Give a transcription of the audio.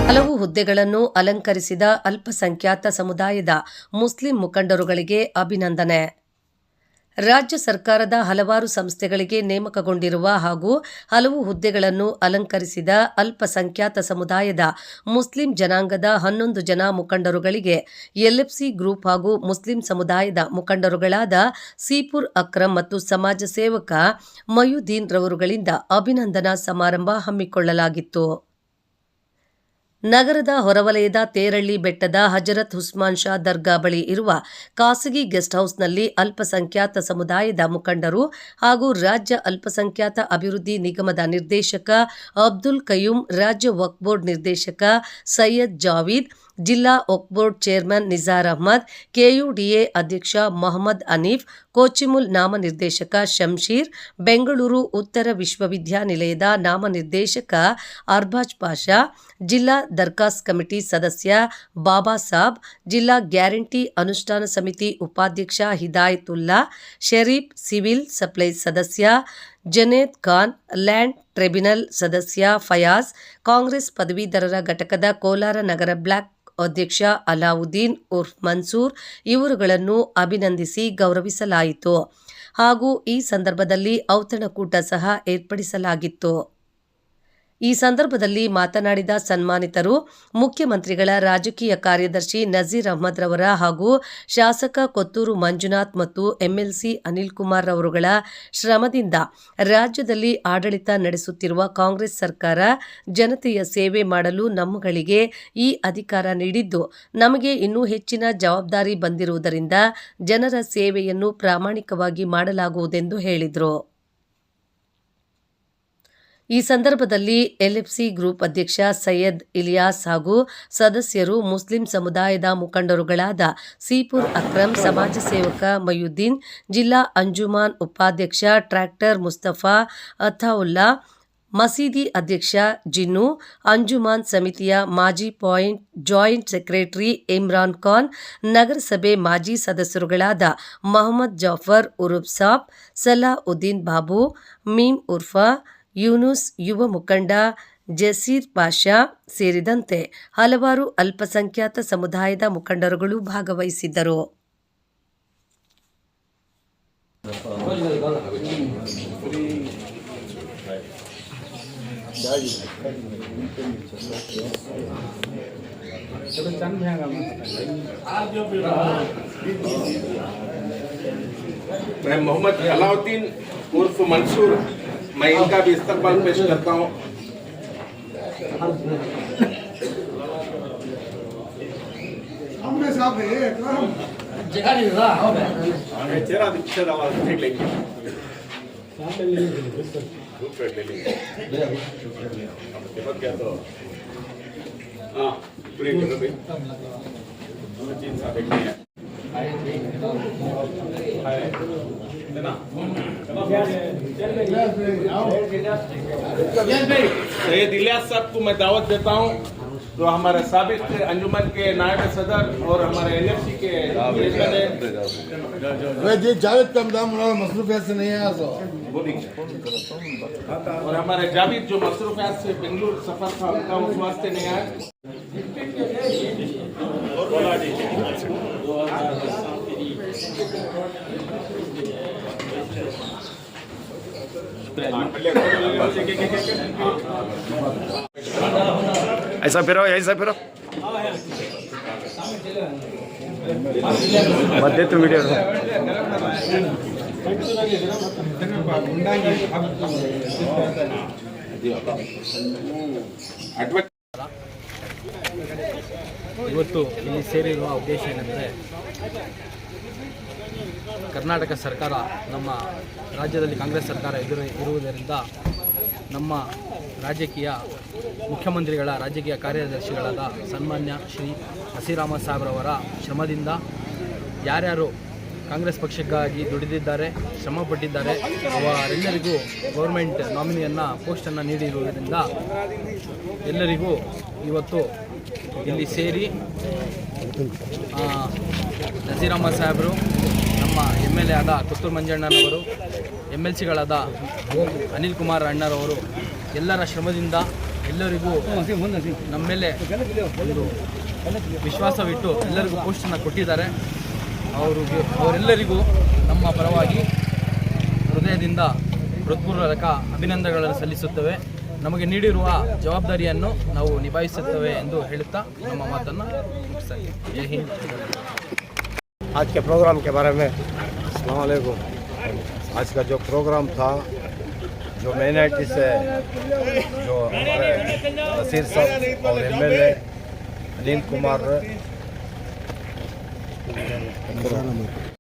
ಹಲವು ಹುದ್ದೆಗಳನ್ನು ಅಲಂಕರಿಸಿದ ಅಲ್ಪಸಂಖ್ಯಾತ ಸಮುದಾಯದ ಮುಸ್ಲಿಂ ಮುಖಂಡರುಗಳಿಗೆ ಅಭಿನಂದನೆ. ರಾಜ್ಯ ಸರ್ಕಾರದ ಹಲವಾರು ಸಂಸ್ಥೆಗಳಿಗೆ ನೇಮಕಗೊಂಡಿರುವ ಹಾಗೂ ಹಲವು ಹುದ್ದೆಗಳನ್ನು ಅಲಂಕರಿಸಿದ ಅಲ್ಪಸಂಖ್ಯಾತ ಸಮುದಾಯದ ಮುಸ್ಲಿಂ ಜನಾಂಗದ 11 ಜನ ಮುಖಂಡರುಗಳಿಗೆ ಎಲ್ಎಫ್ಸಿ ಗ್ರೂಪ್ ಹಾಗೂ ಮುಸ್ಲಿಂ ಸಮುದಾಯದ ಮುಖಂಡರುಗಳಾದ ಸೀಪುರ್ ಅಕ್ರಮ್ ಮತ್ತು ಸಮಾಜ ಸೇವಕ ಮಯುದ್ದೀನ್ ರವರುಗಳಿಂದ ಅಭಿನಂದನಾ ಸಮಾರಂಭ ಹಮ್ಮಿಕೊಳ್ಳಲಾಗಿತ್ತು. ನಗರದ ಹೊರವಲಯದ ತೇರಳ್ಳಿ ಬೆಟ್ಟದ ಹಜರತ್ ಉಸ್ಮಾನ್ ಶಾ ದರ್ಗಾ ಬಳಿ ಇರುವ ಖಾಸಗಿ ಗೆಸ್ಟ್ ಹೌಸ್ನಲ್ಲಿ ಅಲ್ಪಸಂಖ್ಯಾತ ಸಮುದಾಯದ ಮುಖಂಡರು ಹಾಗೂ ರಾಜ್ಯ ಅಲ್ಪಸಂಖ್ಯಾತ ಅಭಿವೃದ್ಧಿ ನಿಗಮದ ನಿರ್ದೇಶಕ ಅಬ್ದುಲ್ ಕಯ್ಯೂಂ, ರಾಜ್ಯ ವಕ್ಫ್ ಬೋರ್ಡ್ ನಿರ್ದೇಶಕ ಸೈಯದ್ ಜಾವೀದ್, ಜಿಲ್ಲಾ ವಕ್ಫ್ ಬೋರ್ಡ್ ಚೇರ್ಮನ್ ನಿಜಾರ್ ಅಹ್ಮದ್, ಕೆಯುಡಿಎ ಅಧ್ಯಕ್ಷ ಮೊಹಮ್ಮದ್ ಹನೀಫ್, ಕೋಚಿಮುಲ್ ನಾಮನಿರ್ದೇಶಕ ಶಂಶೀರ್, ಬೆಂಗಳೂರು ಉತ್ತರ ವಿಶ್ವವಿದ್ಯಾನಿಲಯದ ನಾಮನಿರ್ದೇಶಕ ಅರ್ಬಾಜ್ ಪಾಷಾ, ಜಿಲ್ಲಾ ದರ್ಖಾಸ್ ಕಮಿಟಿ ಸದಸ್ಯ ಬಾಬಾ ಸಾಬ್, ಜಿಲ್ಲಾ ಗ್ಯಾರಂಟಿ ಅನುಷ್ಠಾನ ಸಮಿತಿ ಉಪಾಧ್ಯಕ್ಷ ಹಿದಾಯತುಲ್ಲಾ ಶರೀಫ್, ಸಿವಿಲ್ ಸಪ್ಲೈಸ್ ಸದಸ್ಯ ಜನೇದ್ ಖಾನ್, ಲ್ಯಾಂಡ್ ಟ್ರಿಬ್ಯುನಲ್ ಸದಸ್ಯ ಫಯಾಜ್, ಕಾಂಗ್ರೆಸ್ ಪದವೀಧರರ ಘಟಕದ ಕೋಲಾರ ನಗರ ಬ್ಲಾಕ್ ಅಧ್ಯಕ್ಷ ಅಲಾವುದ್ದೀನ್ ಉರ್ಫ್ ಮನ್ಸೂರ್ ಇವರುಗಳನ್ನು ಅಭಿನಂದಿಸಿ ಗೌರವಿಸಲಾಯಿತು ಹಾಗೂ ಈ ಸಂದರ್ಭದಲ್ಲಿ ಔತಣಕೂಟ ಸಹ ಏರ್ಪಡಿಸಲಾಗಿತ್ತು. ಈ ಸಂದರ್ಭದಲ್ಲಿ ಮಾತನಾಡಿದ ಸನ್ಮಾನಿತರು, ಮುಖ್ಯಮಂತ್ರಿಗಳ ರಾಜಕೀಯ ಕಾರ್ಯದರ್ಶಿ ನಜೀರ್ ಅಹ್ಮದ್ ರವರ ಹಾಗೂ ಶಾಸಕ ಕೊತ್ತೂರು ಮಂಜುನಾಥ್ ಮತ್ತು ಎಂಎಲ್ಸಿ ಅನಿಲ್ ಕುಮಾರ್ ರವರುಗಳ ಶ್ರಮದಿಂದ ರಾಜ್ಯದಲ್ಲಿ ಆಡಳಿತ ನಡೆಸುತ್ತಿರುವ ಕಾಂಗ್ರೆಸ್ ಸರ್ಕಾರ ಜನತೆಯ ಸೇವೆ ಮಾಡಲು ನಮ್ಮಗಳಿಗೆ ಈ ಅಧಿಕಾರ ನೀಡಿದ್ದು, ನಮಗೆ ಇನ್ನೂ ಹೆಚ್ಚಿನ ಜವಾಬ್ದಾರಿ ಬಂದಿರುವುದರಿಂದ ಜನರ ಸೇವೆಯನ್ನು ಪ್ರಾಮಾಣಿಕವಾಗಿ ಮಾಡಲಾಗುವುದೆಂದು ಹೇಳಿದರು. ಈ ಸಂದರ್ಭದಲ್ಲಿ ಎಲ್ಎಫ್ಸಿ ಗ್ರೂಪ್ ಅಧ್ಯಕ್ಷ ಸೈಯದ್ ಇಲಿಯಾಸ್ ಹಾಗೂ ಸದಸ್ಯರು, ಮುಸ್ಲಿಂ ಸಮುದಾಯದ ಮುಖಂಡರುಗಳಾದ ಸೀಪುರ್ ಅಕ್ರಮ್, ಸಮಾಜ ಸೇವಕ ಮಯುದ್ದೀನ್, ಜಿಲ್ಲಾ ಅಂಜುಮಾನ್ ಉಪಾಧ್ಯಕ್ಷ ಟ್ರ್ಯಾಕ್ಟರ್ ಮುಸ್ತಫಾ ಅಥಾವುಲ್ಲಾ, ಮಸೀದಿ ಅಧ್ಯಕ್ಷ ಜಿನ್ನು, ಅಂಜುಮಾನ್ ಸಮಿತಿಯ ಮಾಜಿ ಜಾಯಿಂಟ್ ಸೆಕ್ರೆಟರಿ ಇಮ್ರಾನ್ ಖಾನ್, ನಗರಸಭೆ ಮಾಜಿ ಸದಸ್ಯರುಗಳಾದ ಮೊಹಮ್ಮದ್ ಜಾಫರ್ ಉರುಫ್ ಸಾಬ್, ಸಲಾವುದ್ದೀನ್ ಬಾಬು, ಮೀಮ್ ಉರ್ಫಾ, ಯೂನುಸ್, ಯುವ ಮುಖಂಡ ಜಸೀರ್ ಪಾಷಾ ಸೇರಿದಂತೆ ಹಲವಾರು ಅಲ್ಪಸಂಖ್ಯಾತ ಸಮುದಾಯದ ಮುಖಂಡರುಗಳು ಭಾಗವಹಿಸಿದ್ದರು. मैं मोहम्मद अलाउद्दीन उर्फ मंसूर, मैं इनका भी इस्तकबाल पेश करता हूँ. चेहरा दिखता था देख लेंगे. क्या तो हाँ पूरे करो भाई. चीज सा देखनी है. सैयद इलियास साहब को मैं दावत देता हूँ, तो हमारे साबिक अंजुमन के नायब सदर और हमारे एलएफसी के जावेद का मसरूफियत से नहीं आया और हमारे जावेद जो मसरूफियत से बेंगलुरु सफर था उनका उस वास्ते नहीं आया. ऐसा फिरो मध्य तो वीडियो ಇವತ್ತು ಇಲ್ಲಿ ಸೇರಿರುವ ಉದ್ದೇಶ ಏನೆಂದರೆ, ಕರ್ನಾಟಕ ಸರ್ಕಾರ, ನಮ್ಮ ರಾಜ್ಯದಲ್ಲಿ ಕಾಂಗ್ರೆಸ್ ಸರ್ಕಾರ ಇರುವುದರಿಂದ ನಮ್ಮ ರಾಜಕೀಯ ಮುಖ್ಯಮಂತ್ರಿಗಳ ರಾಜಕೀಯ ಕಾರ್ಯದರ್ಶಿಗಳಾದ ಸನ್ಮಾನ್ಯ ಶ್ರೀ ನಸೀರ್ ಅಹ್ಮದ್ ಸಾಹೇಬ್ರವರ ಶ್ರಮದಿಂದ ಯಾರ್ಯಾರು ಕಾಂಗ್ರೆಸ್ ಪಕ್ಷಕ್ಕಾಗಿ ದುಡಿದಿದ್ದಾರೆ, ಶ್ರಮಪಟ್ಟಿದ್ದಾರೆ, ಅವರೆಲ್ಲರಿಗೂ ಗೌರ್ಮೆಂಟ್ ನಾಮಿನಿಯನ್ನು ಪೋಸ್ಟನ್ನು ನೀಡಿರುವುದರಿಂದ ಎಲ್ಲರಿಗೂ ಇವತ್ತು ಇಲ್ಲಿ ಸೇರಿ ನಸೀರ್ ಅಹ್ಮದ್ ಸಾಹೇಬರು, ನಮ್ಮ MLA ಆದ ಕೊತ್ತೂರು ಮಂಜಣ್ಣನವರು, MLCಗಳಾದ ಅನಿಲ್ ಕುಮಾರ್ ಅಣ್ಣರವರು ಎಲ್ಲರ ಶ್ರಮದಿಂದ ಎಲ್ಲರಿಗೂ ನಮ್ಮ ಮೇಲೆ ಒಂದು ವಿಶ್ವಾಸವಿಟ್ಟು ಎಲ್ಲರಿಗೂ ಪೋಸ್ಟನ್ನು ಕೊಟ್ಟಿದ್ದಾರೆ. ಅವರೆಲ್ಲರಿಗೂ ನಮ್ಮ ಪರವಾಗಿ ಹೃದಯದಿಂದ ಹೃತ್ಪೂರ್ವಕ ಅಭಿನಂದನೆಗಳನ್ನು ಸಲ್ಲಿಸುತ್ತೇವೆ. ನಮಗೆ ನೀಡಿರುವ ಜವಾಬ್ದಾರಿಯನ್ನು ನಾವು ನಿಭಾಯಿಸುತ್ತೇವೆ ಎಂದು ಹೇಳುತ್ತಾ ನಮ್ಮ ಮಾತನ್ನು ಮುಗಿಸ್ತಾ ಇದ್ದೀವಿ. ಜೈ ಹಿಂದ್. आज के प्रोग्राम के बारे में अस्सलाम वालेकुम। आज का जो प्रोग्राम था, जो माइनॉरिटी से जो हमारे नसीर साहब और एमएलए अनिल कुमार